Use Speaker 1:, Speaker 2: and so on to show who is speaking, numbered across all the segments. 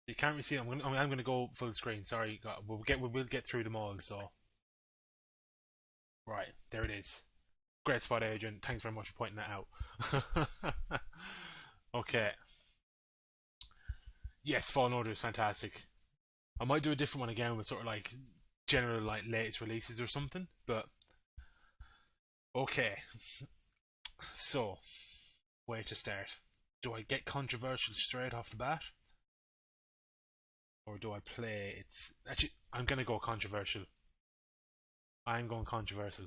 Speaker 1: You can't really see it. I'm gonna go full screen. Sorry, we'll get through them all. So right, there it is. Great spot, Adrian. Thanks very much for pointing that out. Okay. Yes, Fallen Order is fantastic. I might do a different one again with sort of like general like latest releases or something. But okay. So where to start? Do I get controversial straight off the bat, or do I play? It's actually I'm gonna go controversial. I'm going controversial.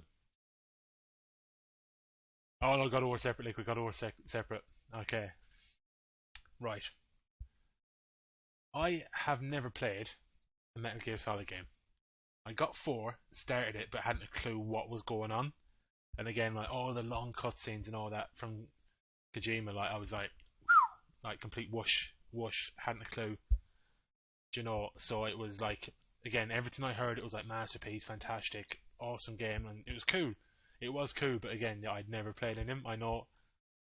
Speaker 1: Oh no, God of War separately. We God of War separate. Okay, right. I have never played a Metal Gear Solid game. I got four, started it, but hadn't a clue what was going on. And again, like all the long cutscenes and all that from Kojima, like I was like complete whoosh, whoosh, hadn't a clue. Do you know? So it was like, again, everything I heard, it was like masterpiece, fantastic, awesome game, and it was cool. It was cool, but again, I'd never played in him. I know,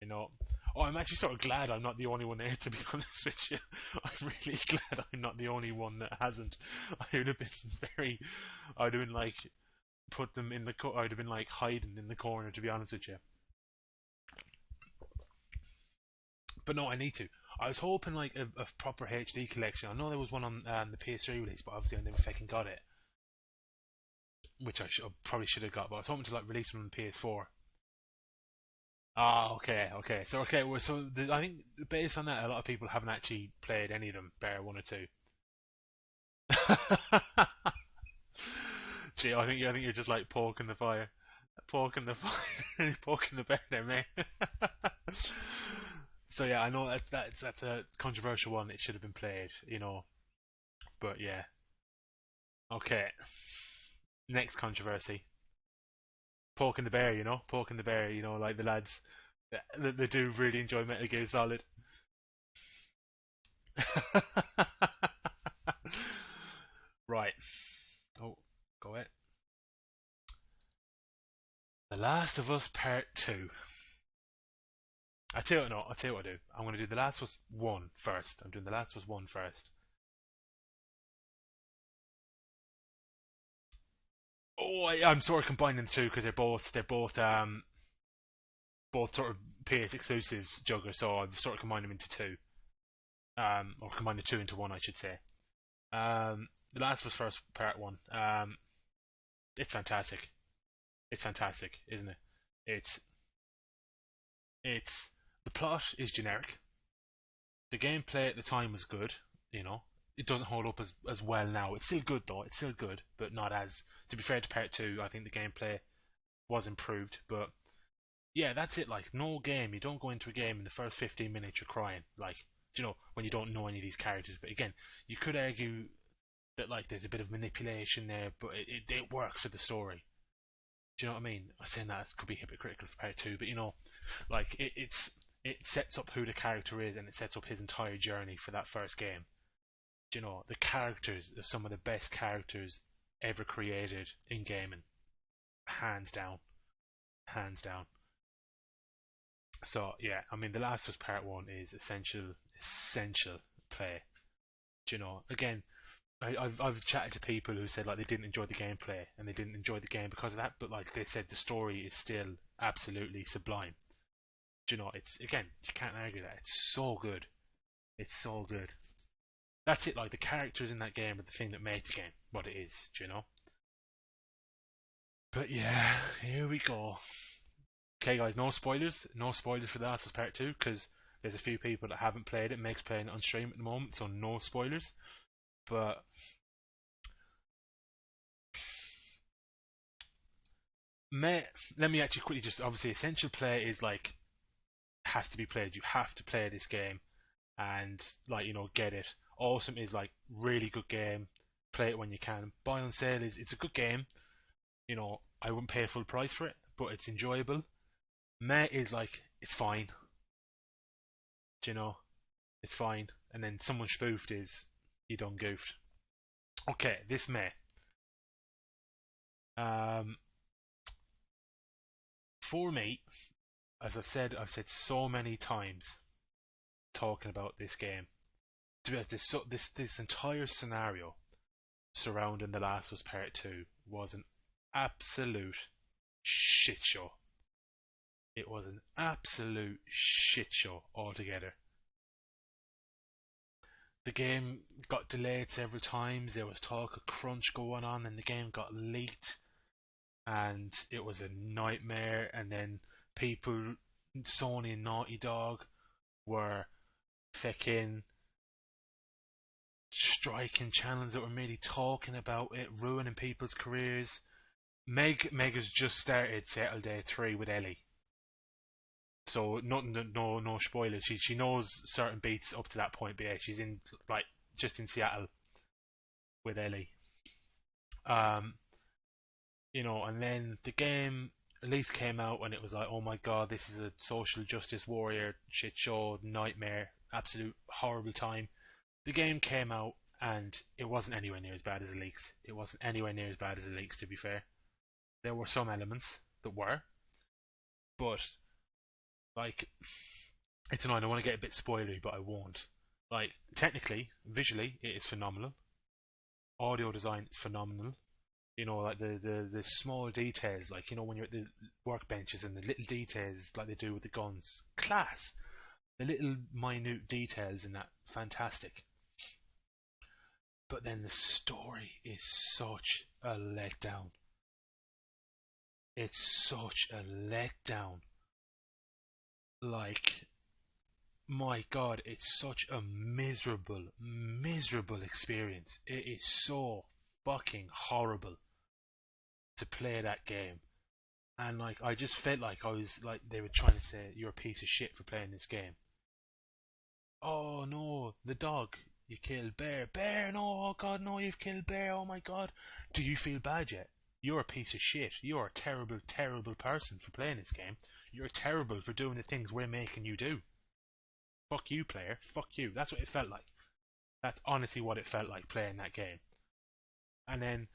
Speaker 1: you know. Oh, I'm actually sort of glad I'm not the only one there, to be honest with you. I'm really glad I'm not the only one that hasn't. I would have been very, I'd have been like, put them in the, I'd have been like hiding in the corner, to be honest with you. But no, I need to. I was hoping like a proper HD collection. I know there was one on the PS3 release, but obviously I never fucking got it, which probably should have got. But I was hoping to like release one on the PS4. Ah, okay, okay. So okay, well, I think based on that, a lot of people haven't actually played any of them, bare one or two. Gee, I think you're just like poking the fire, poking the fire, poking the bear there, mate. So yeah, I know that's a controversial one. It should have been played, you know. But yeah, okay. Next controversy: poking the bear, you know, poking the bear, you know, like the lads they do really enjoy Metal Gear Solid. Right. Oh, go ahead. The Last of Us Part 2. I tell you what, no, I tell you what I do. I'm going to do The Last of Us 1 first. I'm doing The Last of Us 1 first. Oh, I'm sort of combining the two because they're both sort of PS exclusives, Jugger. So I've sort of combined them into two, or combined the two into one, I should say. The Last of Us first Part 1. It's fantastic. It's fantastic, isn't it? It's it's the plot is generic. The gameplay at the time was good, you know. It doesn't hold up as well now. It's still good though. It's still good, but not as. To be fair to Part Two, I think the gameplay was improved. But yeah, that's it. Like no game, you don't go into a game in the first 15 minutes you're crying. Like you know when you don't know any of these characters. But again, you could argue that like there's a bit of manipulation there, but it works for the story. Do you know what I mean? I'm saying that could be hypocritical for Part Two, but you know, like it sets up who the character is and it sets up his entire journey for that first game. Do you know, the characters are some of the best characters ever created in gaming, hands down, hands down. So yeah, I mean, The Last of Us Part One is essential play. Do you know, again, I've chatted to people who said like they didn't enjoy the gameplay and they didn't enjoy the game because of that, but like they said the story is still absolutely sublime. Do you know, it's again, you can't argue that. It's so good. It's so good. That's it. Like the characters in that game are the thing that makes the game what it is. Do you know? But yeah, here we go. Okay, guys, no spoilers. No spoilers for The Last of Us Part Two because there's a few people that haven't played it. Makes playing it on stream at the moment, so no spoilers. But may, let me actually quickly just obviously essential play is like has to be played. You have to play this game and like you know get it. Awesome is like really good game. Play it when you can. Buy on sale is it's a good game. You know I wouldn't pay full price for it, but it's enjoyable. Meh is like it's fine. Do you know it's fine. And then someone spoofed is you done goofed. Okay, this May. Um, for me, as I've said so many times talking about this game. To be honest, this entire scenario surrounding The Last of Us Part 2 was an absolute shit show. It was an absolute shit show altogether. The game got delayed several times. There was talk of crunch going on, and the game got leaked, and it was a nightmare. And then people, Sony and Naughty Dog, were fucking striking channels that were merely talking about it, ruining people's careers. Meg has just started Settle Day 3 with Ellie. So nothing, no spoilers. She knows certain beats up to that point, but yeah, she's in like just in Seattle with Ellie. Um, and then the game at least came out and it was like, oh my god, this is a social justice warrior shit show nightmare, absolute horrible time. The game came out and it wasn't anywhere near as bad as the leaks. It wasn't anywhere near as bad as the leaks, to be fair. There were some elements that were, but like, it's annoying. I want to get a bit spoilery, but I won't. Like, technically, visually, it is phenomenal. Audio design is phenomenal. Like the small details, like, when you're at the workbenches and the little details, like they do with the guns. Class! The little minute details in that, fantastic. But then the story is such a letdown. It's such a letdown. Like, my god, it's such a miserable, miserable experience. It is so fucking horrible to play that game. And like, I just felt like I was like, they were trying to say, you're a piece of shit for playing this game. Oh no, the dog. You killed Bear. Bear, no, oh god, no, you've killed Bear, oh my god. Do you feel bad yet? You're a piece of shit. You're a terrible, terrible person for playing this game. You're terrible for doing the things we're making you do. Fuck you, player. Fuck you. That's what it felt like. That's honestly what it felt like playing that game. And then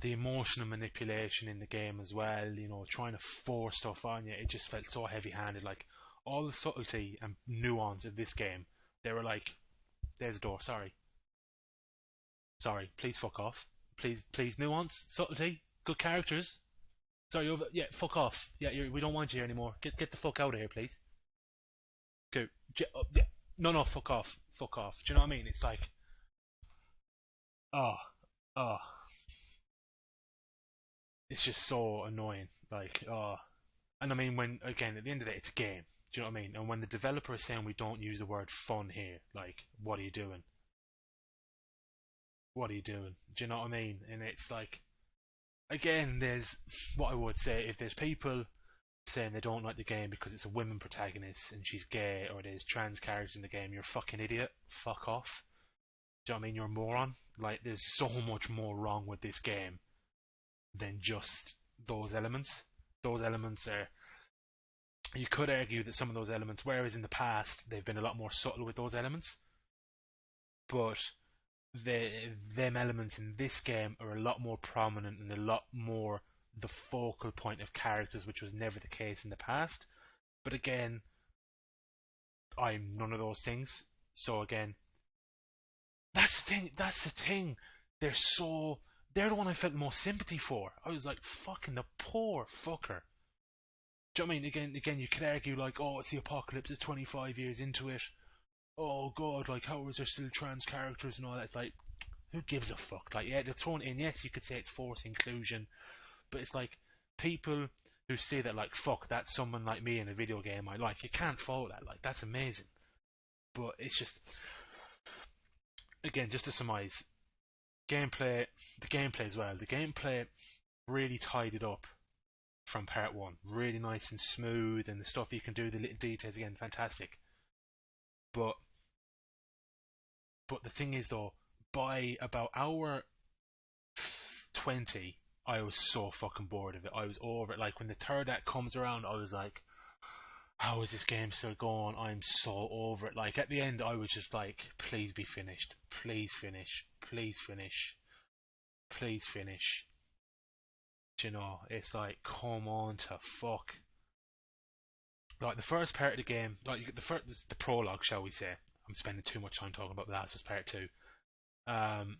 Speaker 1: the emotional manipulation in the game as well, trying to force stuff on you, it just felt so heavy handed. Like, all the subtlety and nuance of this game, they were like, there's a door, sorry. Sorry, please fuck off. Please, nuance, subtlety, good characters. Sorry, yeah, fuck off. Yeah, we don't want you here anymore. Get the fuck out of here, please. Go. Yeah. No, fuck off. Fuck off. Do you know what I mean? It's like, oh, oh, it's just so annoying. Like, oh, and I mean, when again at the end of the day, it's a game. Do you know what I mean? And when the developer is saying we don't use the word fun here, like, what are you doing? What are you doing? Do you know what I mean? And it's like, again, there's what I would say, if there's people saying they don't like the game because it's a women protagonist and she's gay, or there's trans characters in the game, you're a fucking idiot. Fuck off. Do you know what I mean? You're a moron. Like, there's so much more wrong with this game than just those elements. Those elements are. You could argue that some of those elements, whereas in the past they've been a lot more subtle with those elements, but them elements in this game are a lot more prominent and a lot more the focal point of characters, which was never the case in the past. But again, I'm none of those things. So again, that's the thing. That's the thing. They're so. They're the one I felt the most sympathy for. I was like, fucking the poor fucker. Do you know what I mean? Again, you could argue like, oh, it's the apocalypse. It's 25 years into it. Oh god, like, how is there still trans characters and all that? It's like, who gives a fuck? Like, yeah, they're thrown in. Yes, you could say it's forced inclusion, but it's like, people who say that, like, fuck, that's someone like me in a video game I like. You can't fault that. Like, that's amazing. But it's just, again, just to surmise, gameplay, the gameplay as well. The gameplay really tied it up from part one. Really nice and smooth, and the stuff you can do, the little details, again, fantastic. But the thing is, though, by about hour 20, I was so fucking bored of it. I was over it. Like, when the third act comes around, I was like, how is this game still going? I'm so over it. Like, at the end, I was just like, please be finished. Please finish. Please finish. Please finish. Do you know, it's like, come on to fuck. Like, the first part of the game, like, the prologue, shall we say. I'm spending too much time talking about The Last of Us Part 2. Um,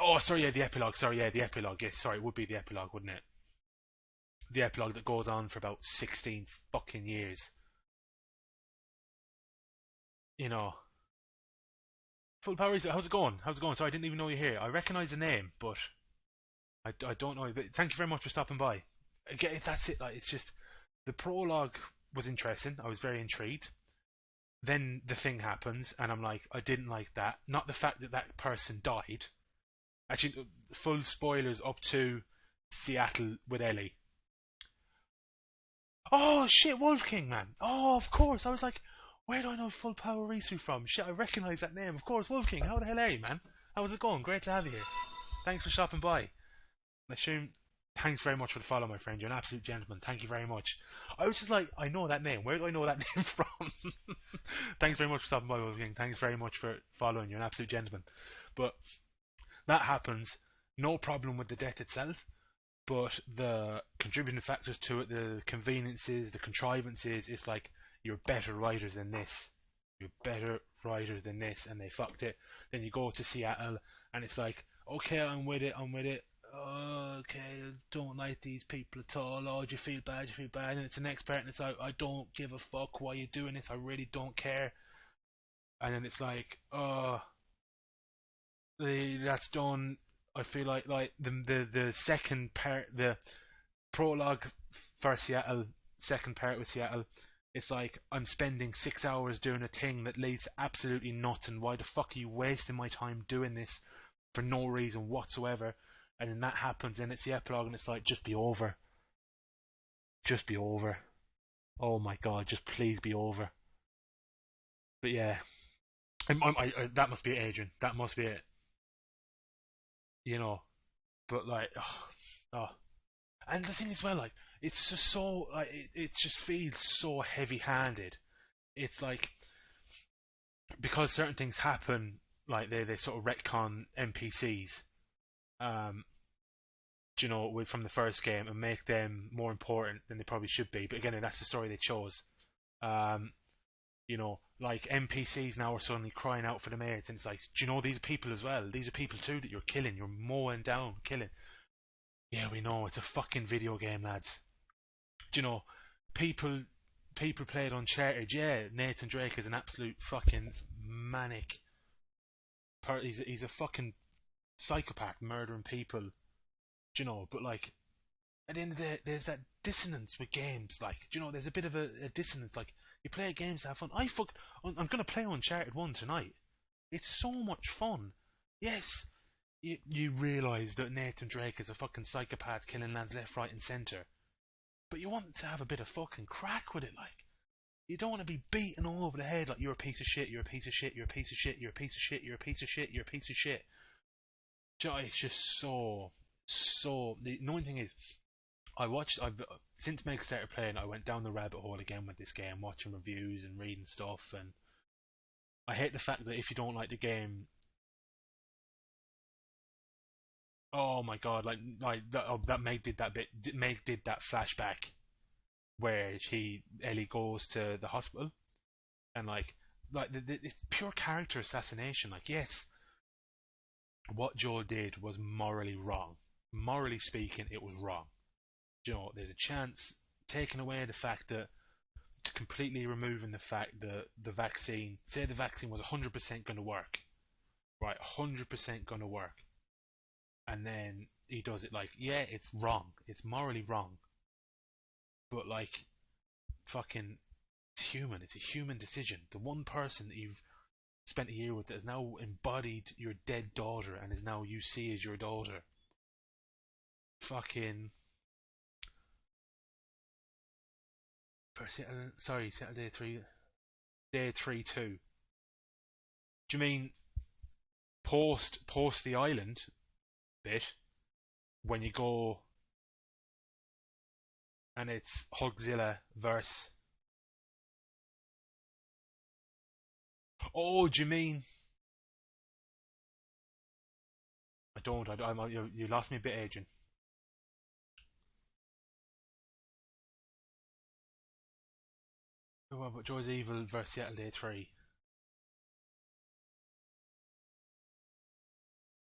Speaker 1: oh, sorry, yeah, the epilogue. Sorry, yeah, the epilogue. Yes, sorry, it would be the epilogue, wouldn't it? The epilogue that goes on for about 16 fucking years. You know. Full Power Racer, how's it going? How's it going? Sorry, I didn't even know you're here. I recognise the name, but I don't know. But thank you very much for stopping by. Again, that's it. Like, it's just the prologue was interesting. I was very intrigued. Then the thing happens, and I'm like, I didn't like that. Not the fact that that person died. Actually, full spoilers up to Seattle with Ellie. Oh shit, Wolf King, man. Oh, of course. I was like, where do I know Full Power Risu from? Shit, I recognise that name. Of course, Wolf King. How the hell are you, man? How's it going? Great to have you here. Thanks for stopping by. Assume. Thanks very much for the follow, my friend. You're an absolute gentleman. Thank you very much. I was just like, I know that name. Where do I know that name from? Thanks very much for stopping by, Wolf King. Thanks very much for following. You're an absolute gentleman. But that happens. No problem with the death itself. But the contributing factors to it, the conveniences, the contrivances, it's like you're better writers than this. You're better writers than this, and they fucked it. Then you go to Seattle, and it's like, okay, I'm with it, I'm with it. Okay, I don't like these people at all. Oh, do you feel bad? Do you feel bad? And it's the next part, and it's like, I don't give a fuck why you're doing this. I really don't care. And then it's like, that's done. I feel like the second part, the prologue for Seattle, second part with Seattle, it's like I'm spending 6 hours doing a thing that leads to absolutely nothing. Why the fuck are you wasting my time doing this for no reason whatsoever? And then that happens, and it's the epilogue, and it's like, just be over, just be over. Oh my god, just please be over. But yeah, that must be it, Adrian. That must be it. You know. But like, oh. And the thing as well, like, it's just so like it just feels so heavy-handed. It's like because certain things happen, like they sort of retcon NPCs, um, from the first game and make them more important than they probably should be. But again, that's the story they chose. Um, like NPCs now are suddenly crying out for the mates, and it's like, do you know these are people as well? These are people too that you're killing. You're mowing down, killing. Yeah, we know it's a fucking video game, lads. Do you know, people played Uncharted. Yeah, Nathan Drake is an absolute fucking manic. He's a fucking psychopath, murdering people. Do you know? But like, at the end of the day, there's that dissonance with games. Like, do you know, there's a bit of a dissonance. Like, you play games to have fun. I'm gonna play Uncharted 1 tonight. It's so much fun. Yes, you realise that Nathan Drake is a fucking psychopath killing lads left, right, and centre. But you want to have a bit of fucking crack with it, like. You don't want to be beaten all over the head like you're a piece of shit, you're a piece of shit, you're a piece of shit, you're a piece of shit, you're a piece of shit, you're a piece of shit. It's just so. The annoying thing is, I've since Meg started playing, I went down the rabbit hole again with this game, watching reviews and reading stuff, and I hate the fact that if you don't like the game, oh my god, that Meg did that bit. Meg did that flashback where Ellie goes to the hospital and it's pure character assassination. Like, yes, what Joel did was morally wrong. Morally speaking, it was wrong. There's a chance taking away the fact that completely removing the fact that the vaccine, say the vaccine was 100% going to work, right? 100% going to work, and then he does it. Like, yeah, it's wrong. It's morally wrong, but like, fucking, it's human. It's a human decision. The one person that you've spent a year with that has now embodied your dead daughter and is now you see as your daughter. Fucking. Sorry, Saturday 3. Day 3-2. Do you mean post the island bit when you go and it's Hugzilla verse? Oh, do you mean? I don't. You lost me a bit, Adrian. What about Joy's Evil versus Seattle Day 3?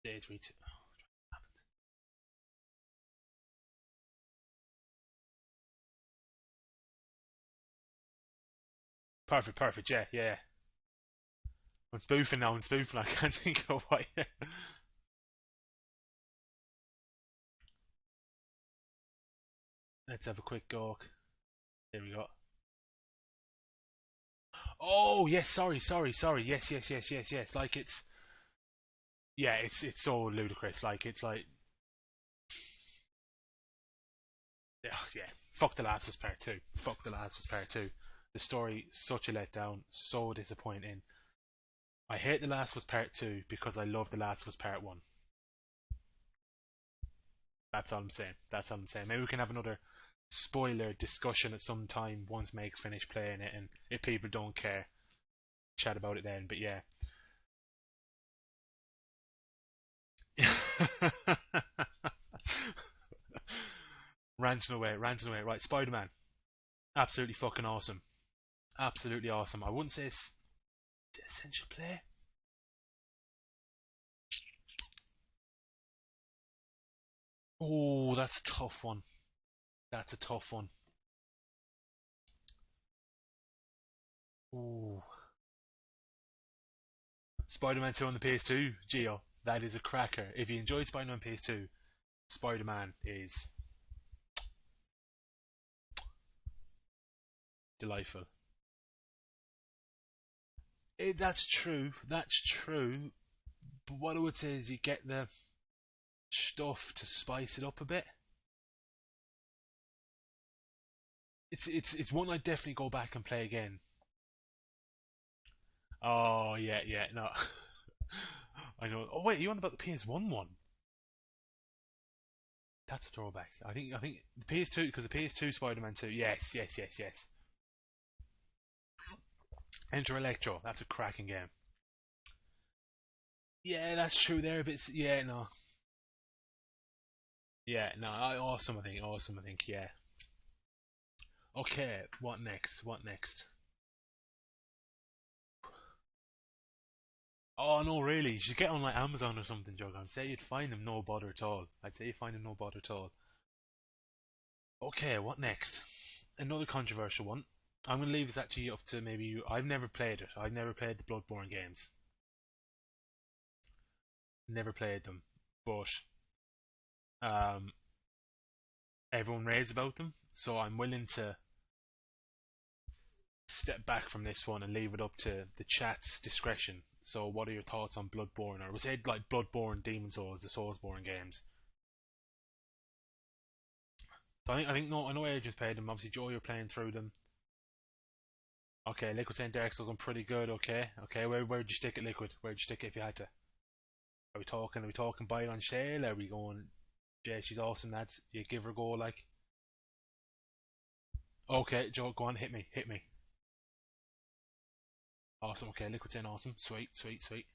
Speaker 1: Day 3 2. Perfect, perfect, yeah, yeah. I'm spoofing now, I'm spoofing, I can't think of what. Let's have a quick gawk. There we go. Oh, yes, sorry. Yes, yes, yes, yes, yes. Like it's, yeah, it's so ludicrous. Like it's like, yeah, yeah. Fuck the Last of Us Part Two. Fuck the Last of Us Part Two. The story such a letdown, so disappointing. I hate the Last of Us Part Two because I love the Last of Us Part One. That's all I'm saying. That's all I'm saying. Maybe we can have another spoiler discussion at some time once Meg's finished playing it, and if people don't care, chat about it then. But yeah. Ranting away, ranting away. Right, Spider-Man, absolutely fucking awesome. Absolutely awesome. I wouldn't say it's essential play. Oh, that's a tough one. That's a tough one. Ooh. Spider-Man 2 on the PS2, Geo. That is a cracker. If you enjoyed Spider-Man PS2, Spider-Man is delightful. That's true. That's true. But what I would say is you get the stuff to spice it up a bit. It's one I definitely go back and play again. Oh yeah, yeah, no. I know. Oh wait, you on about the PS1 one? That's a throwback. I think the PS2 because the PS2 Spider-Man 2. Yes, yes, yes, yes. Enter Electro. That's a cracking game. Yeah, that's true. They're a bit. Yeah, no. Yeah, no. Awesome. I think. Awesome. I think. Yeah. Okay. What next? What next? Oh no, really? You should get on like Amazon or something, Jog. I'd say you'd find them no bother at all. I'd say you find them no bother at all. Okay, what next? Another controversial one. I'm gonna leave this actually up to maybe you. I've never played it. I've never played the Bloodborne games. Never played them, but um, everyone raves about them. So I'm willing to step back from this one and leave it up to the chat's discretion. So, what are your thoughts on Bloodborne? Or was it like Bloodborne, Demon Souls, the Soulsborne games? So I think no, I know Adrian's played them. Obviously, Joe, you're playing through them. Okay, Liquid saying Dark Souls, I'm pretty good. Okay, okay. Where'd you stick it, Liquid? Where'd you stick it if you had to? Are we talking buy it on sale? Are we going? Yeah, she's awesome, lads. You give her a go, like. Okay, Joe, go on, hit me. Awesome. Okay, Liquid saying awesome. Sweet, sweet, sweet.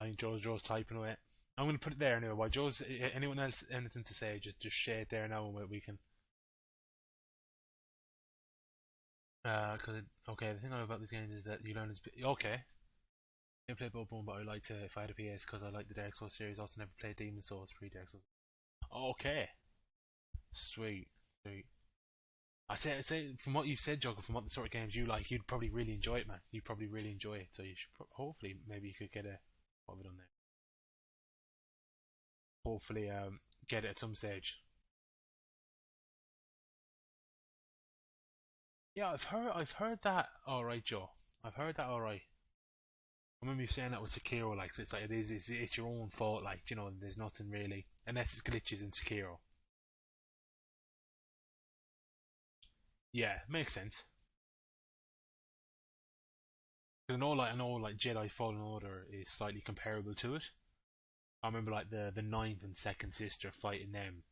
Speaker 1: I think Joe's typing away. I'm gonna put it there anyway. While Joe's anyone else anything to say, just share it there now, and we can. Cause okay, the thing I know about these games is that you learn as okay. I play Bloodborne, but I like to if I had a PS because I like the Dark Souls series. Also, never played Demon Souls pre Dark Souls. Okay, sweet, sweet. I say from what you've said, Jogger, from what the sort of games you like, you'd probably really enjoy it, man. You'd probably really enjoy it. So you should hopefully maybe you could get a what have we done there? Hopefully get it at some stage. Yeah, I've heard that. All right, Joe. I've heard that. All right. I remember you saying that with Sekiro, like it's like it's your own fault, like there's nothing really unless it's glitches in Sekiro. Yeah, makes sense. Because I know like Jedi Fallen Order is slightly comparable to it. I remember like the ninth and second sister fighting them.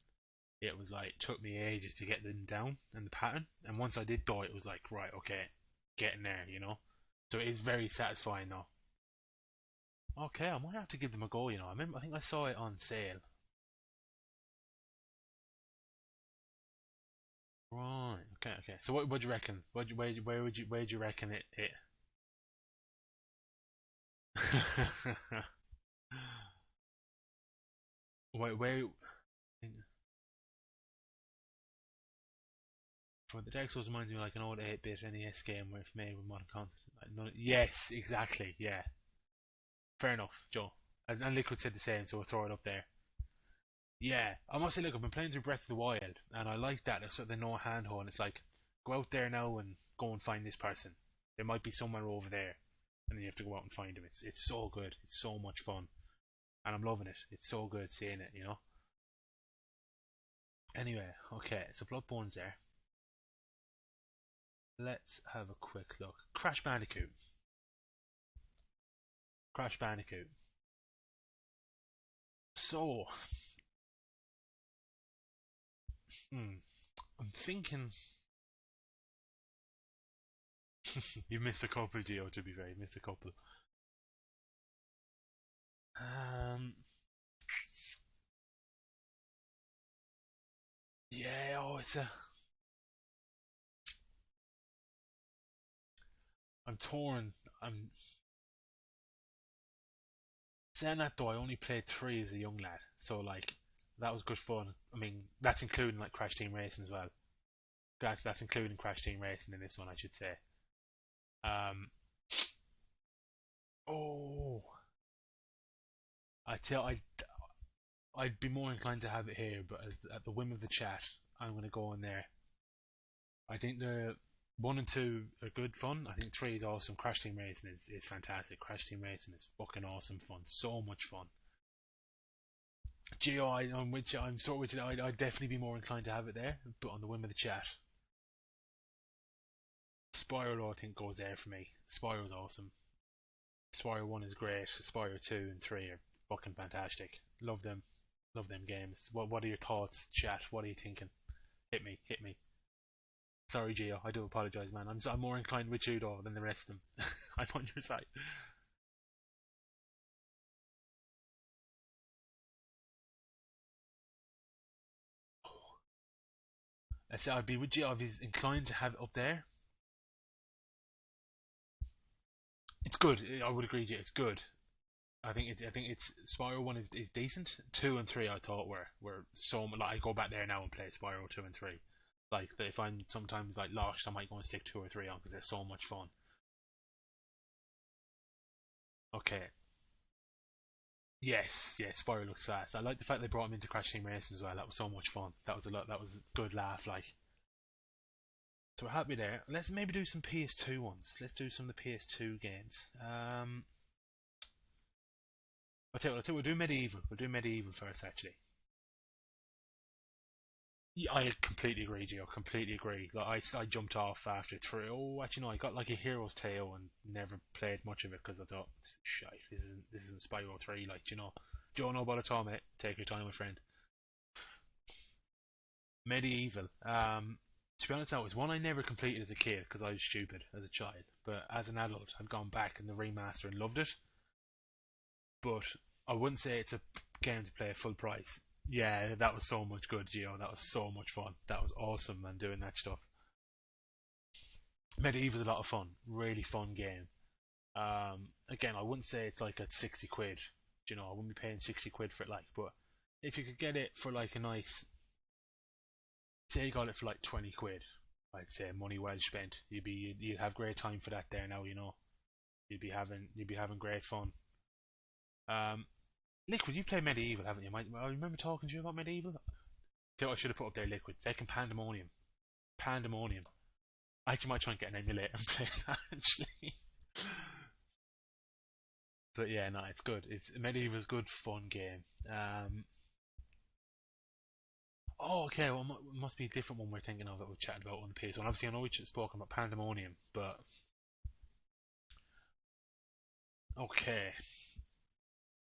Speaker 1: It was like took me ages to get them down and the pattern, and once I did die, it was like right, okay. getting there, So it is very satisfying though. Okay, I might have to give them a go. I think I saw it on sale. Right. Okay. Okay. So what do you reckon? Where would you reckon it? where for the Dark Souls reminds me of like an old 8-bit NES game where it's made with modern content. Like, yes, exactly. Yeah. Fair enough, Joe. And Liquid said the same, so we'll throw it up there. Yeah, I must say, look, I've been playing through Breath of the Wild, and I like that. There's sort of no handhold. It's like, go out there now and go and find this person. There might be somewhere over there, and then you have to go out and find him. It's so good. It's so much fun, and I'm loving it. It's so good seeing it. Anyway, okay, so Bloodborne's there. Let's have a quick look. Crash Bandicoot. Crash Bandicoot. So, hmm, I'm thinking you missed a couple, Geo. To be fair, you missed a couple. Um, yeah. Oh, it's a. I'm torn. I'm saying that though. I only played three as a young lad, so like that was good fun. I mean, that's including like Crash Team Racing as well. That's including Crash Team Racing in this one, I should say. Um. Oh, I tell I'd be more inclined to have it here, but at the whim of the chat, I'm going to go in there. I think the one and two are good fun. I think three is awesome. Crash Team Racing is fantastic. Crash Team Racing is fucking awesome fun. So much fun. Geo, I'm with you. I'm sort of with you. I'd definitely be more inclined to have it there, but on the whim of the chat, Spyro I think goes there for me. Spyro's awesome. Spyro 1 is great. Spyro 2 and 3 are fucking fantastic. Love them. Love them games. What are your thoughts, chat? What are you thinking? Hit me. Hit me. Sorry, Gio. I do apologise, man. I'm more inclined with you though than the rest of them. I'm on your side. I say I'd be with you. I'd be inclined to have it up there. It's good. I would agree with you. It's good. I think it's Spyro 1 is decent. 2 and 3 I thought were so like I go back there now and play Spyro 2 and 3. Like if I'm sometimes like lost, I might go and stick 2 or 3 on because they're so much fun. Okay. Yes, yes, Spyro looks fast. I like the fact they brought him into Crash Team Racing as well. That was so much fun. That was a lot. That was a good laugh. Like, so we're happy there. Let's maybe do some PS2 ones. Let's do some of the PS2 games. I'll tell you, we'll do Medieval. We'll do Medieval first, actually. Yeah, I completely agree, Gio. Completely agree. Like I jumped off after three. Oh, actually no, I got like a Hero's Tale and never played much of it because I thought, shite, this isn't Spyro 3. Like, do you know about it all, mate? Take your time, my friend. Medieval. To be honest, that was one I never completed as a kid because I was stupid as a child. But as an adult, I've gone back in the remaster and loved it. But I wouldn't say it's a game to play at full price. Yeah, that was so much good, Gio. That was so much fun. That was awesome, man, doing that stuff. Medieval is a lot of fun. Really fun game. Again, I wouldn't say it's like at 60 quid. I wouldn't be paying 60 quid for it, like, but if you could get it for like a nice, say you got it for like 20 quid, I'd say money well spent. You'd have great time for that there now. You'd be having great fun. Um, Liquid, you play Medieval, haven't you? I remember talking to you about Medieval. So I should have put up there Liquid. Fucking Pandemonium. Pandemonium. I actually might try and get an emulator and play that actually. But yeah, no, it's good. It's Medieval's good fun game. Oh, okay. Well, it must be a different one we're thinking of that we've chatted about on the PS1. Obviously, I know we just spoken about Pandemonium, but okay.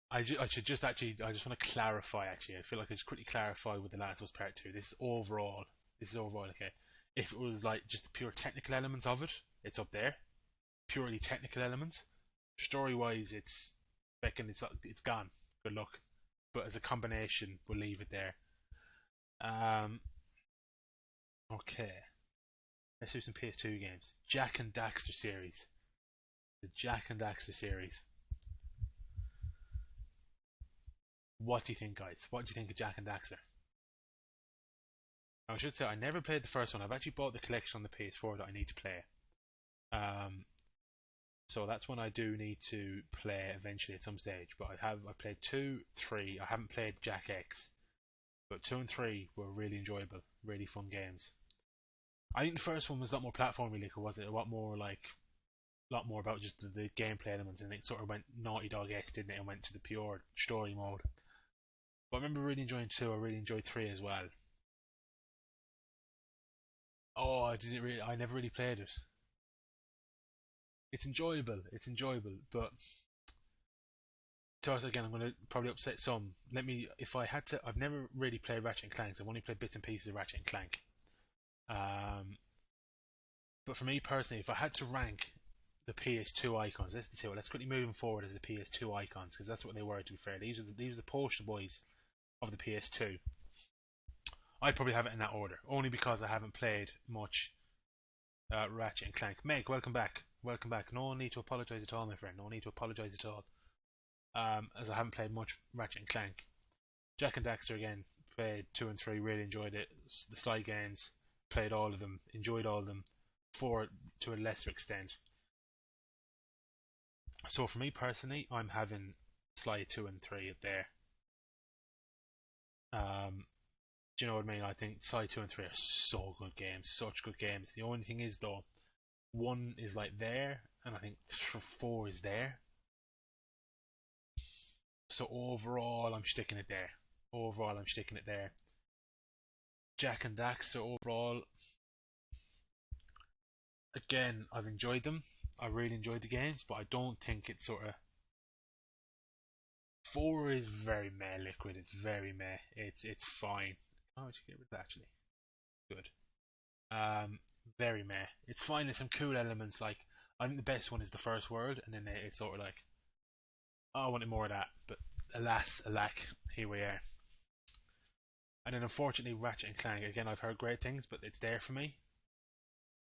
Speaker 1: I should just actually. I just want to clarify. Actually, I feel like I just quickly clarify with the Last of Us Part Two. This is overall. Okay. If it was like just the pure technical elements of it, it's up there. Purely technical elements. Story wise, it's gone. Good luck. But as a combination, we'll leave it there. Okay. Let's do some PS2 games. Jak and Daxter series. The Jak and Daxter series. What do you think, guys? What do you think of Jak and Daxter? I should say I never played the first one. I've actually bought the collection on the PS4 that I need to play. So that's one I do need to play eventually at some stage. But I played 2, 3. I haven't played Jak X, but 2 and 3 were really enjoyable, really fun games. I think the first one was a lot more platform really, was it? A lot more about just the gameplay elements, and it sort of went Naughty Dog-esque, didn't it? And went to the pure story mode. But I remember really enjoying 2. I really enjoyed 3 as well. Oh, I never really played it. It's enjoyable. It's enjoyable, but to us again, I'm going to probably upset some. If I had to, I've never really played Ratchet and Clank. I've only played bits and pieces of Ratchet and Clank. But for me personally, if I had to rank the PS2 icons, let's quickly move them forward as the PS2 icons, because that's what they were. To be fair, these are the poster boys of the PS2. I'd probably have it in that order, only because I haven't played much Ratchet and Clank. Meg, welcome back. Welcome back. No need to apologise at all, my friend. No need to apologise at all. As I haven't played much Ratchet and Clank. Jak and Daxter again, played 2 and 3, really enjoyed it. The Sly games, played all of them, enjoyed all of them. 4 to a lesser extent. So for me personally, I'm having Sly 2 and 3 up there. Do you know what I mean? I think Sly 2 and 3 are so good games, such good games. The only thing is though, 1 is like there, and I think 4 is there. So overall, I'm sticking it there. Jak and Daxter overall, again, I've enjoyed them. I really enjoyed the games, but I don't think it's sort of. 4 is very meh. Liquid, it's very meh. It's fine. Oh, would you get rid of that actually? Good. Very meh. It's fine. There's some cool elements. Like I think the best one is the first world, and then it's sort of like, oh, I wanted more of that, but alas, alack, here we are. And then unfortunately, Ratchet and Clank. Again, I've heard great things, but it's there for me.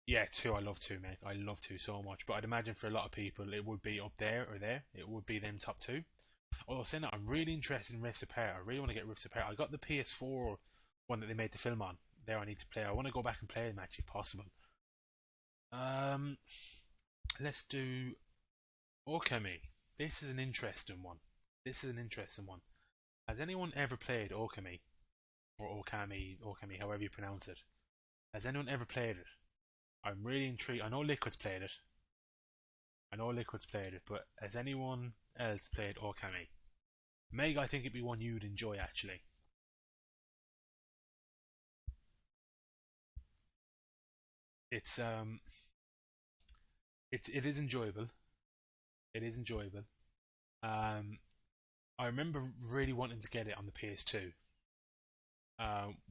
Speaker 1: Yeah, 2. I love 2, mate. I love 2 so much. But I'd imagine for a lot of people, it would be up there or there. It would be them top 2. Although saying that, I'm really interested in Rifts Apart. I really want to get Rifts Apart. I got the PS4 one that they made the film on. There, I need to play. I want to go back and play them actually, if possible. Let's do Okami. This is an interesting one. Has anyone ever played Okami? Or Okami, however you pronounce it. Has anyone ever played it? I'm really intrigued. I know Liquid's played it. But has anyone else played Okami? Meg, I think it'd be one you'd enjoy actually. It is enjoyable. It is enjoyable. Um, I remember really wanting to get it on the PS2.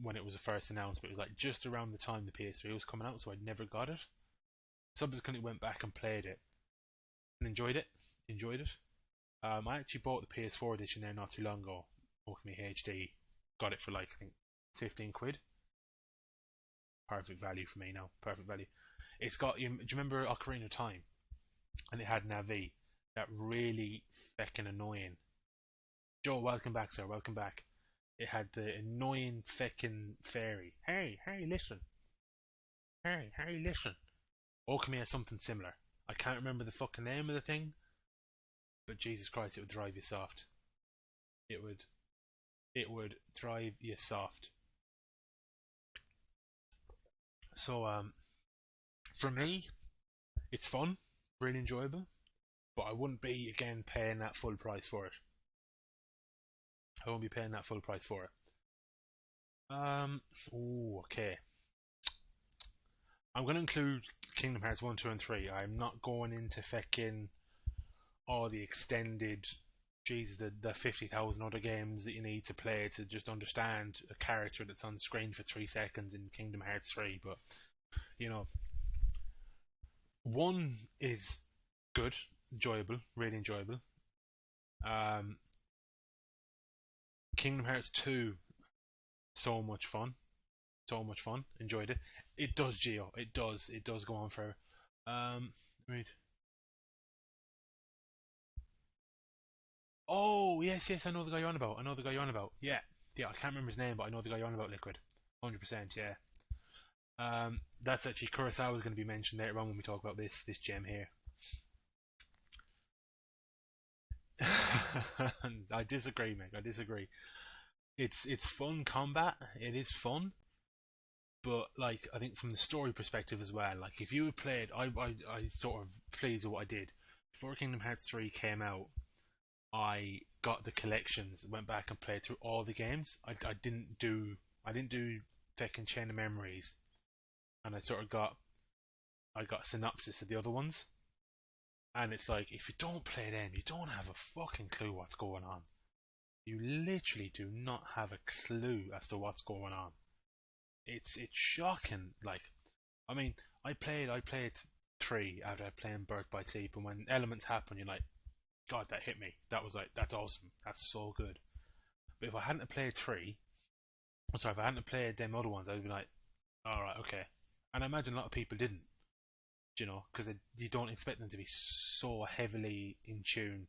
Speaker 1: When it was first announced, but it was like just around the time the PS3 was coming out, so I never got it. Subsequently went back and played it and enjoyed it. I actually bought the PS4 edition there not too long ago. Okami HD. Got it for like I think 15 quid. Perfect value for me now. Perfect value. It's got. Do you remember Ocarina of Time? And it had Navi. That really feckin' annoying. Joe, welcome back, sir. Welcome back. It had the annoying feckin' fairy. Hey, listen. Hey, listen. Okami has something similar. I can't remember the fucking name of the thing, but Jesus Christ, it would drive you soft. It would drive you soft. So for me, it's fun, really enjoyable, but I wouldn't be again paying that full price for it. I won't be paying that full price for it. Okay. I'm going to include Kingdom Hearts 1, 2, and 3. I'm not going into feckin' all the extended, Jesus, the 50,000 other games that you need to play to just understand a character that's on screen for 3 seconds in Kingdom Hearts 3. But, you know, One is good, enjoyable, really enjoyable. Um, Kingdom Hearts 2, so much fun, so much fun. Enjoyed it. It does, Geo. It does. It does go on for. Right. Oh yes, yes. I know the guy you're on about. I know the guy you're on about. Yeah, yeah. I can't remember his name, but I know the guy you're on about. Liquid. 100%. Yeah. That's actually Kurosawa is going to be mentioned later on when we talk about this gem here. I disagree, mate. I disagree. It's fun combat. It is fun, but like I think from the story perspective as well. Like if you had played, I sort of pleased with what I did before Kingdom Hearts 3 came out. I got the collections, went back and played through all the games. I didn't do Tekken Chain of Memories, and I got a synopsis of the other ones, and it's like if you don't play them, you don't have a fucking clue what's going on. You literally do not have a clue as to what's going on. It's shocking. Like, I mean, I played three after playing Birth by Sleep, and when elements happen, you're like, God, that hit me. That was like, that's awesome. That's so good. But if I hadn't played three, sorry, if I hadn't played them other ones, I'd be like, all right, okay. And I imagine a lot of people didn't, because you don't expect them to be so heavily in tune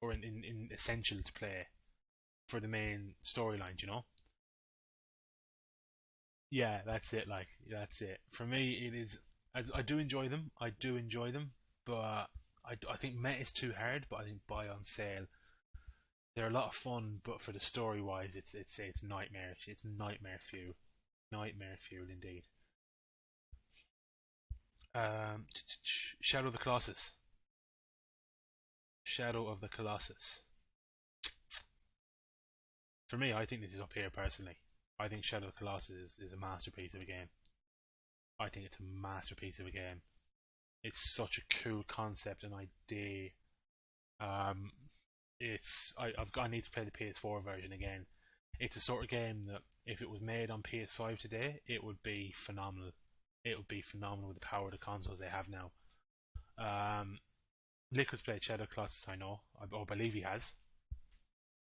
Speaker 1: or in essential to play for the main storyline, Yeah, that's it. Like that's it. For me, it is. As I do enjoy them. I do enjoy them, but I think Met is too hard. But I think Buy on Sale, they're a lot of fun. But for the story wise, it's nightmarish. It's nightmare fuel indeed. Shadow of the Colossus. Shadow of the Colossus. For me, I think this is up here personally. I think Shadow of the Colossus is a masterpiece of a game. I think it's a masterpiece of a game. It's such a cool concept and idea. Um, I need to play the PS4 version again. It's a sort of game that if it was made on PS5 today, it would be phenomenal. It would be phenomenal with the power of the consoles they have now. Um, Liquid's played Shadow Colossus, I know. I believe he has.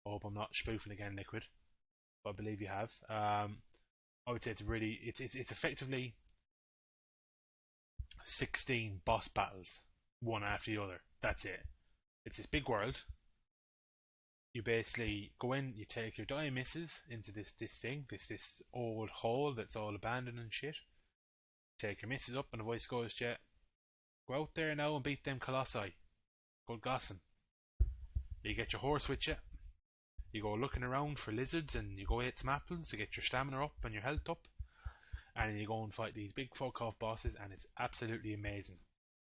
Speaker 1: I hope I'm not spoofing again, Liquid, but I believe you have. I would say it's effectively 16 boss battles, one after the other. That's it. It's this big world. You basically go in, you take your die misses into this old hole that's all abandoned and shit. Take your misses up, and the voice goes, "Yeah, go out there now and beat them colossi. Go gossing." You get your horse with you. You go looking around for lizards, and you go eat some apples to get your stamina up and your health up. And then you go and fight these big fuck off bosses, and it's absolutely amazing.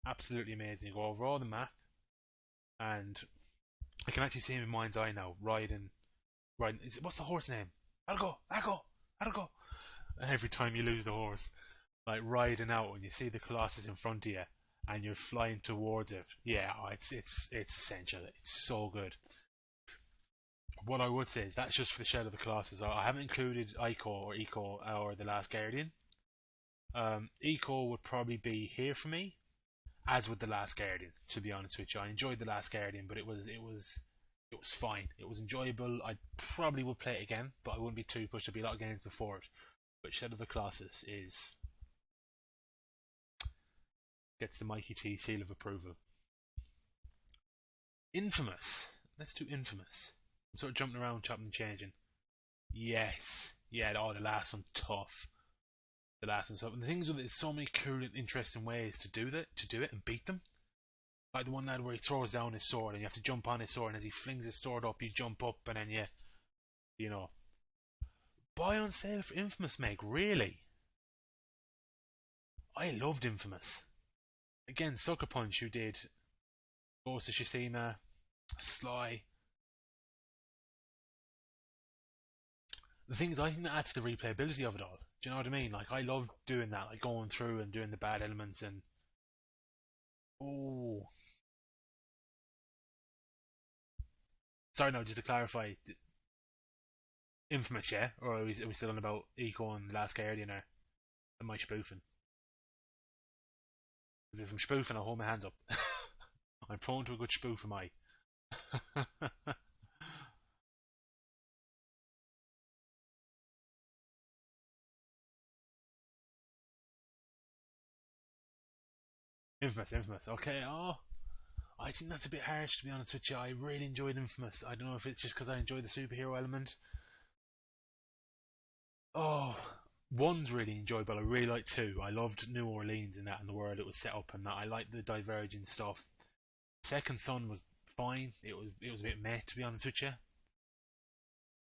Speaker 1: Absolutely amazing. You go over all the map, and I can actually see him in mind's eye now, riding. What's the horse name? I'll go, I'll go, I'll go. Every time you lose the horse, like riding out when you see the Colossus in front of you and you're flying towards it. Yeah, it's essential. It's so good. What I would say is that's just for the Shadow of the Colossus. I haven't included Eco or the Last Guardian. Eco would probably be here for me, as with the Last Guardian. To be honest with you, I enjoyed the Last Guardian, but it was fine. It was enjoyable. I probably would play it again, but I wouldn't be too pushed. There'd be a lot of games before it. But Shadow of the Colossus is gets the Mikey T seal of approval. Infamous. Let's do Infamous. I'm sort of jumping around, chopping and changing. Yes. Yeah, oh, the last one's tough. The last one's tough. And the things with it, there's so many cool and interesting ways to do it and beat them. Like the one now where he throws down his sword and you have to jump on his sword, and as he flings his sword up, you jump up and then you know. Buy on sale for Infamous, Meg. Really? I loved Infamous. Again, Sucker Punch, who did Ghost of Tsushima, Sly. The thing is, I think that adds to the replayability of it all. Do you know what I mean? Like, I love doing that, like going through and doing the bad elements and. Oh. Sorry, no, just to clarify. Infamous, yeah? Or are we still on about Eco and Last Guardian, or am I spoofing? Because if I'm spoofing, I'll hold my hands up. I'm prone to a good spoof, am I? Infamous, Infamous. Okay, oh, I think that's a bit harsh to be honest with you. I really enjoyed Infamous. I don't know if it's just because I enjoy the superhero element. Oh, one's really enjoyable. I really like two. I loved New Orleans and that and the world it was set up and that. I liked the divergent stuff. Second Son was fine. It was a bit meh to be honest with you.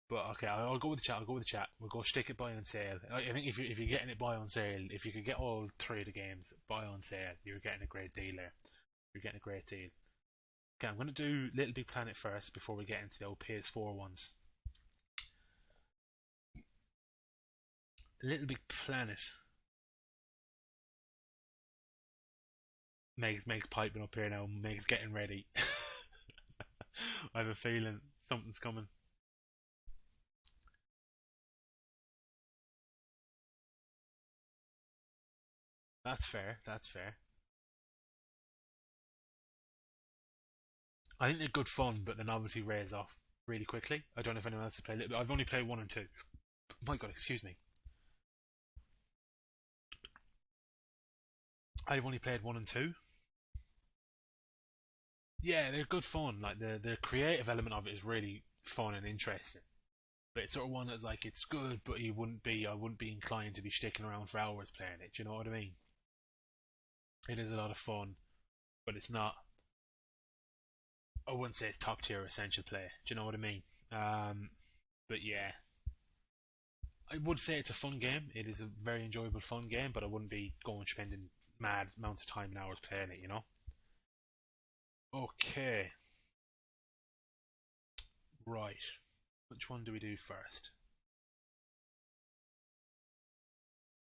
Speaker 1: But okay, I'll go with the chat. I'll go with the chat. We'll go stick it buy on sale. I think if you're getting it buy on sale, if you could get all three of the games buy on sale, you're getting a great deal there. You're getting a great deal. Okay, I'm going to do Little Big Planet first before we get into the old PS4 ones. Little Big Planet. Meg's piping up here now. Meg's getting ready. I have a feeling something's coming. That's fair. That's fair. I think they're good fun, but the novelty wears off really quickly. I don't know if anyone else has played it, but I've only played one and two. My God, excuse me. I've only played one and two. Yeah, they're good fun. Like the creative element of it is really fun and interesting. But it's sort of one that's like it's good, but I wouldn't be inclined to be sticking around for hours playing it. Do you know what I mean? It is a lot of fun, but it's not. I wouldn't say it's top tier essential play. Do you know what I mean? Um, but yeah, I would say it's a fun game. It is a very enjoyable, fun game, but I wouldn't be going spending mad amounts of time and hours playing it. You know? Okay, right. Which one do we do first?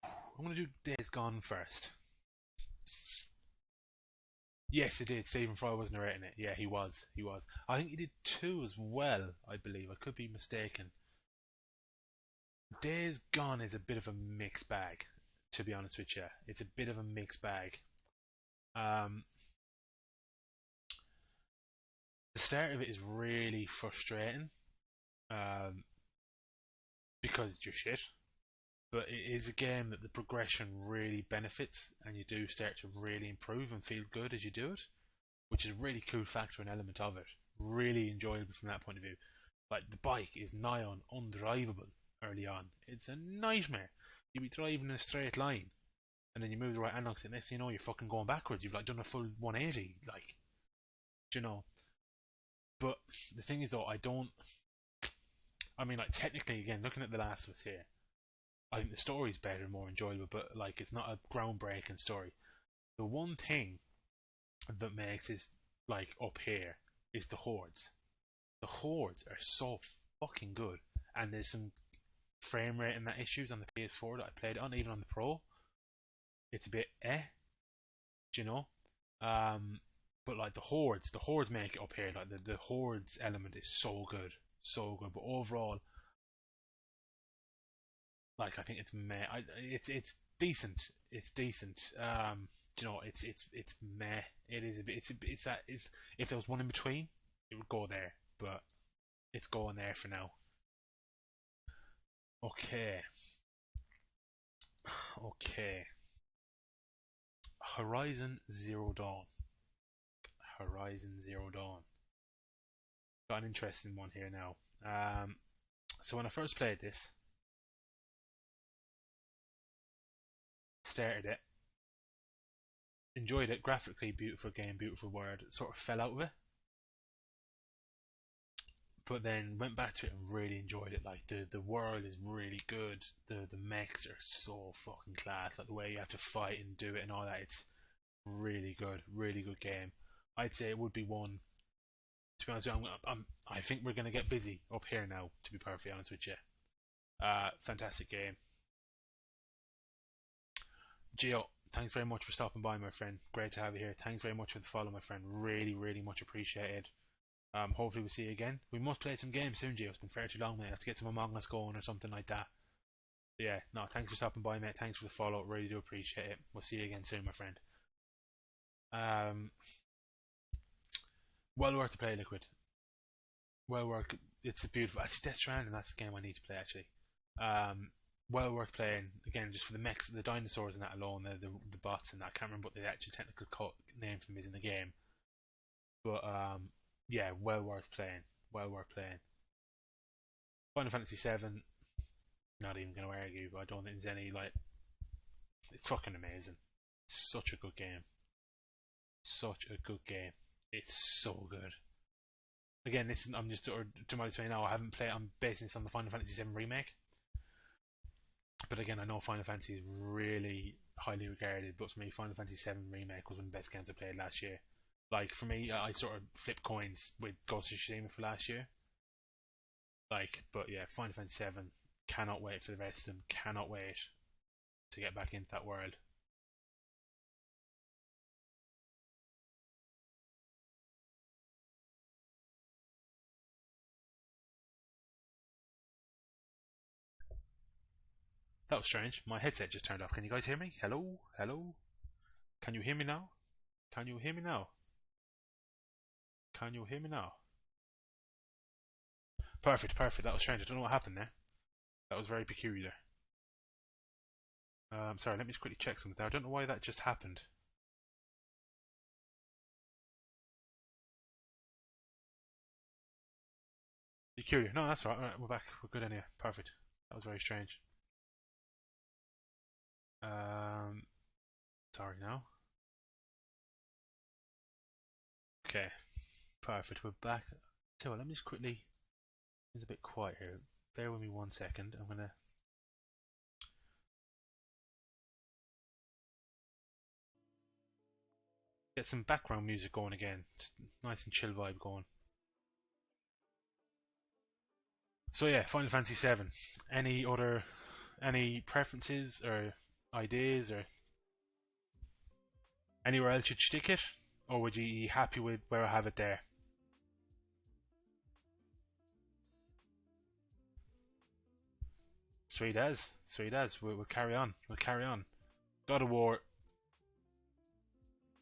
Speaker 1: I'm gonna do Days Gone first. Yes, it did. Stephen Fry was narrating it. Yeah, he was. He was. I think he did two as well. I believe. I could be mistaken. Days Gone is a bit of a mixed bag. To be honest with you, it's a bit of a mixed bag. Um, the start of it is really frustrating. Um, because you're shit. But it is a game that the progression really benefits, and you do start to really improve and feel good as you do it, which is a really cool factor and element of it. Really enjoyable from that point of view. Like the bike is nigh on undrivable early on. It's a nightmare. You'd be driving in a straight line, and then you move the right analog stick. Next thing you know, you're fucking going backwards. You've like done a full 180, like, do you know. But the thing is, though, I don't. I mean, like technically, again, looking at The Last of Us here, I think the story's better and more enjoyable. But like, it's not a groundbreaking story. The one thing that makes it like up here is the hordes. The hordes are so fucking good, and there's some frame rate and that issues on the PS4 that I played it on, even on the Pro. It's a bit do you know? Um, but like the hordes make it up here. Like the hordes element is so good, so good. But overall, like I think it's meh. It's decent. It's decent. You know, it's meh. It is a bit. It's that. It's if there was one in between, it would go there. But it's going there for now. Okay, okay. Horizon Zero Dawn. Horizon Zero Dawn. Got an interesting one here now. So when I first played this, started it, enjoyed it, graphically beautiful game, beautiful world, sort of fell out of it, but then went back to it and really enjoyed it. Like the world is really good. The mechs are so fucking class. Like the way you have to fight and do it and all that. It's really good game. I'd say it would be one. To be honest, I think we're gonna get busy up here now. To be perfectly honest with you, fantastic game. Gio, thanks very much for stopping by, my friend. Great to have you here. Thanks very much for the follow, my friend. Really much appreciated. Hopefully we'll see you again. We must play some games soon, Gio. It's been far too long, mate. Let's get some Among Us going or something like that. But yeah, no, thanks for stopping by, mate. Thanks for the follow. Really do appreciate it. We'll see you again soon, my friend. Um, well worth the play, Liquid. Well worth. It's a beautiful. Actually, Death Stranding. That's a game I need to play actually. Um, well worth playing again, just for the mechs, the dinosaurs and that alone, the bots and that. I can't remember what the actual technical name for them is in the game, but yeah, well worth playing. Well worth playing. Final Fantasy VII. Not even gonna argue. But I don't think there's any like. It's fucking amazing. Such a good game. Such a good game. It's so good. Again, this is, I'm just to my say now. I haven't played. I'm basing this on the Final Fantasy VII remake. But again, I know Final Fantasy is really highly regarded. But for me, Final Fantasy VII remake was one of the best games I played last year. Like for me, I sort of flipped coins with Ghost of Tsushima for last year. Like, but yeah, Final Fantasy VII. Cannot wait for the rest of them. Cannot wait to get back into that world. That was strange. My headset just turned off. Can you guys hear me? Hello? Hello? Can you hear me now? Can you hear me now? Can you hear me now? Perfect, perfect. That was strange. I don't know what happened there. That was very peculiar. Sorry, let me just quickly check something there. I don't know why that just happened. Peculiar. No, that's alright. Alright, we're back. We're good anyway. Perfect. That was very strange. Um, sorry now. Okay, perfect. We're back. So let me just quickly. It's a bit quiet here. Bear with me 1 second. I'm gonna get some background music going again. Just nice and chill vibe going. So yeah, Final Fantasy VII. Any preferences or ideas or anywhere else you'd stick it, or would you be happy with where I have it there? Sweet as, sweet as. We'll carry on. We'll carry on. God of War,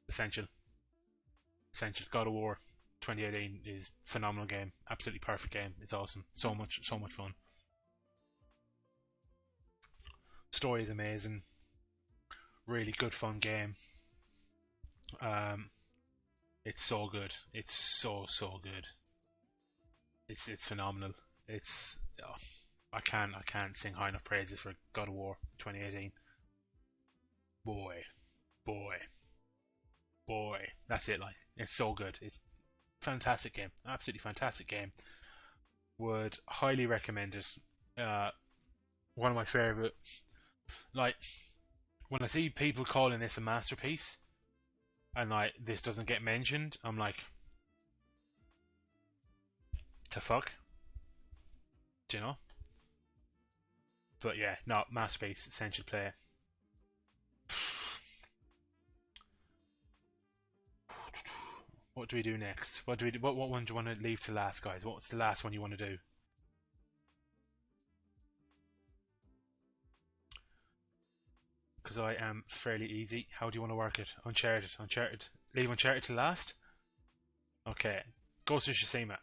Speaker 1: essential, essential. God of War, 2018 is phenomenal game. Absolutely perfect game. It's awesome. So much fun. Story is amazing. Really good fun game. Um, it's so good. It's so good. It's phenomenal. It's oh, I can't sing high enough praises for God of War 2018. Boy, boy, boy. That's it. Like it's so good. It's fantastic game. Absolutely fantastic game. Would highly recommend it. Uh, one of my favorite. Like when I see people calling this a masterpiece and like this doesn't get mentioned, I'm like, to fuck, do you know? But yeah, no masterpiece, essential play. What do we do next? What do we do? What one do you want to leave to last, guys? What's the last one you want to do? Because I am fairly easy. How do you want to work it? Uncharted, Uncharted. Leave Uncharted to last. Okay. Ghost of Tsushima.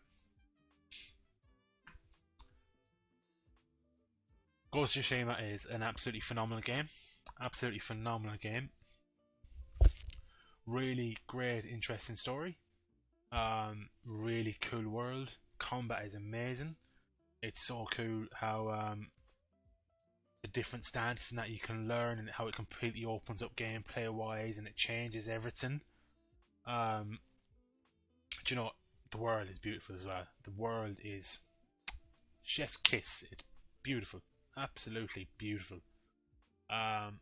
Speaker 1: Ghost of Tsushima is an absolutely phenomenal game. Absolutely phenomenal game. Really great, interesting story. Really cool world. Combat is amazing. It's so cool how the different stances that you can learn and how it completely opens up gameplay wise and it changes everything. Um, do you know the world is beautiful as well. The world is chef's kiss. It's beautiful, absolutely beautiful. Um,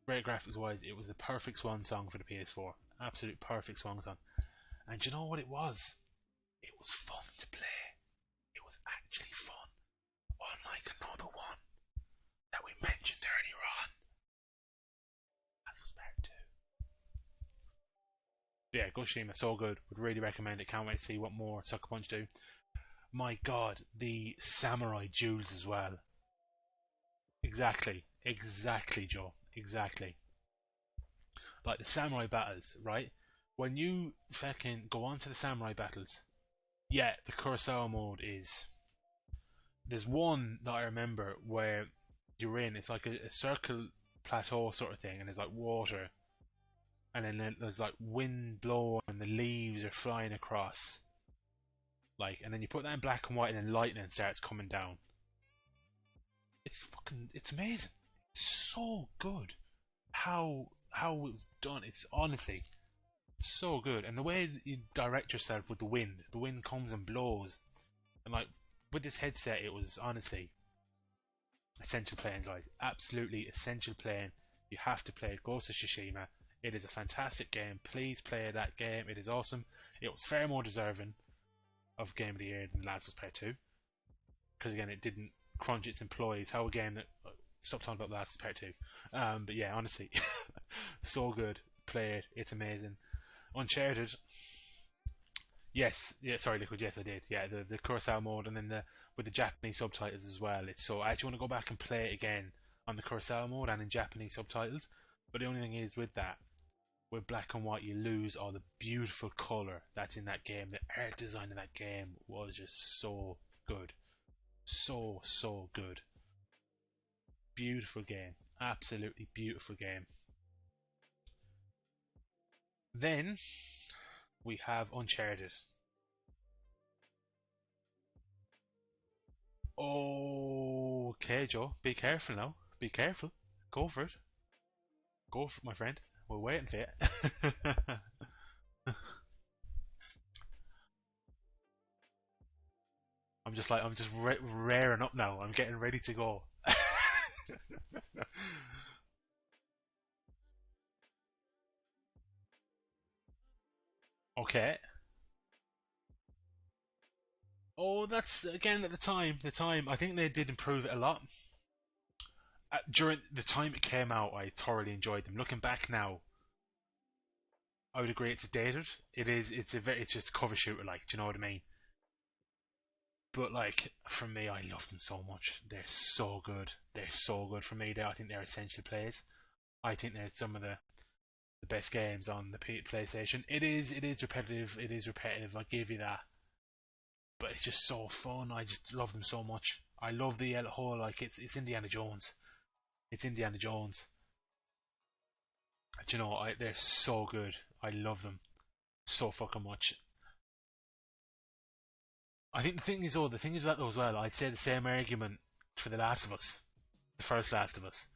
Speaker 1: great graphics wise, it was the perfect swan song for the PS4. Absolute perfect swan song. And do you know what it was? It was fun to play. It was actually fun, unlike another one that we mentioned earlier on. That was part two. Yeah, Goshima, so good. Would really recommend it. Can't wait to see what more Sucker Punch do. My God, the samurai duels as well. Exactly, exactly, Joe. Exactly. Like the samurai battles, right? When you fucking go on to the samurai battles, yeah, the Kurosawa mode is. There's one that I remember where you're in. It's like a circle plateau sort of thing, and there's like water, and then there's like wind blowing, and the leaves are flying across. Like, and then you put that in black and white, and then lightning starts coming down. It's amazing. It's so good. How it was done. It's honestly so good, and the way you direct yourself with the wind comes and blows, and like with this headset, it was honestly essential playing, guys. Absolutely essential playing. You have to play Ghost of Tsushima. It is a fantastic game. Please play that game. It is awesome. It was far more deserving of Game of the Year than Last of Us Part 2, because again, it didn't crunch its employees. How a game that stop talking about Last of Us Part 2. But yeah, honestly, so good. Play it. It's amazing. Uncharted. Yes, yeah. Sorry, Liquid. Yes, I did. Yeah, the Kurosawa mode, and then the with the Japanese subtitles as well. It's so I actually want to go back and play it again on the Kurosawa mode and in Japanese subtitles. But the only thing is with that, with black and white, you lose all the beautiful color that's in that game. The art design in that game was just so good, so good. Beautiful game, absolutely beautiful game. Then we have Uncharted. Okay, Joe, be careful now. Be careful. Go for it. Go for it, my friend. We're waiting for you. I'm just raring up now. I'm getting ready to go. Okay. Oh, that's again at the time. The time I think they did improve it a lot. During the time it came out, I thoroughly enjoyed them. Looking back now, I would agree it's dated. It is. It's just a cover shooter, like. Do you know what I mean? But like for me, I love them so much. They're so good. They're so good for me. I think they're essential plays. I think they're some of the best games on the PlayStation. It is. It is repetitive. It is repetitive. I give you that. But it's just so fun. I just love them so much. I love the whole like it's Indiana Jones. It's Indiana Jones. Do you know? They're so good. I love them so fucking much. I think the thing is that though as well. I'd say the same argument for The Last of Us, the first Last of Us.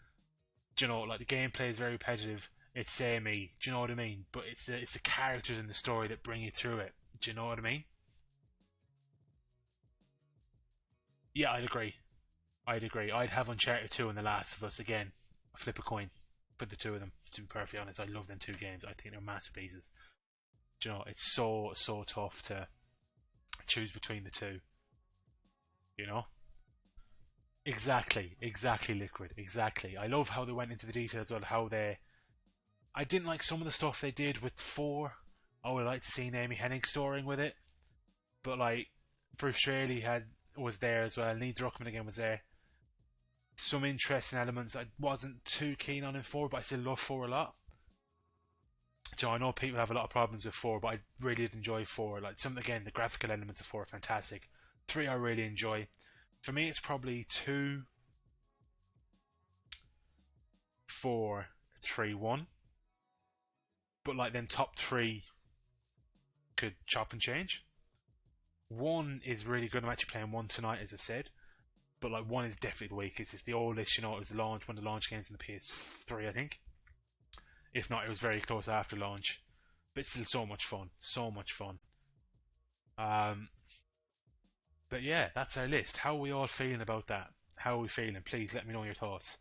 Speaker 1: Do you know, like the gameplay is very repetitive. It's samey. Do you know what I mean? But it's the characters in the story that bring you through it. Do you know what I mean? Yeah, I'd agree. I'd agree. I'd have Uncharted 2 and The Last of Us again. Flip a coin for the two of them. To be perfectly honest, I love them two games. I think they're masterpieces. Do you know, it's so tough to choose between the two. You know. Exactly, Liquid, exactly. I love how they went into the details about how they. I didn't like some of the stuff they did with 4. I would like to see Amy Hennig storing with it, but like Bruce Straley was there as well. Neil Druckmann again was there. Some interesting elements I wasn't too keen on in 4, but I still love 4 a lot. So I know people have a lot of problems with 4, but I really did enjoy 4. Like again, the graphical elements of 4 are fantastic. 3 I really enjoy. For me, it's probably 2, 4, 3, 1. But like then top 3 could chop and change. 1 is really good. I'm actually playing 1 tonight, as I've said. But like 1 is definitely the weakest. It's the oldest. You know, it was the launch one of the launch games in the PS3, I think. If not, it was very close after launch. But it's still so much fun. So much fun. Um, but yeah, that's our list. How are we all feeling about that? How are we feeling? Please let me know your thoughts.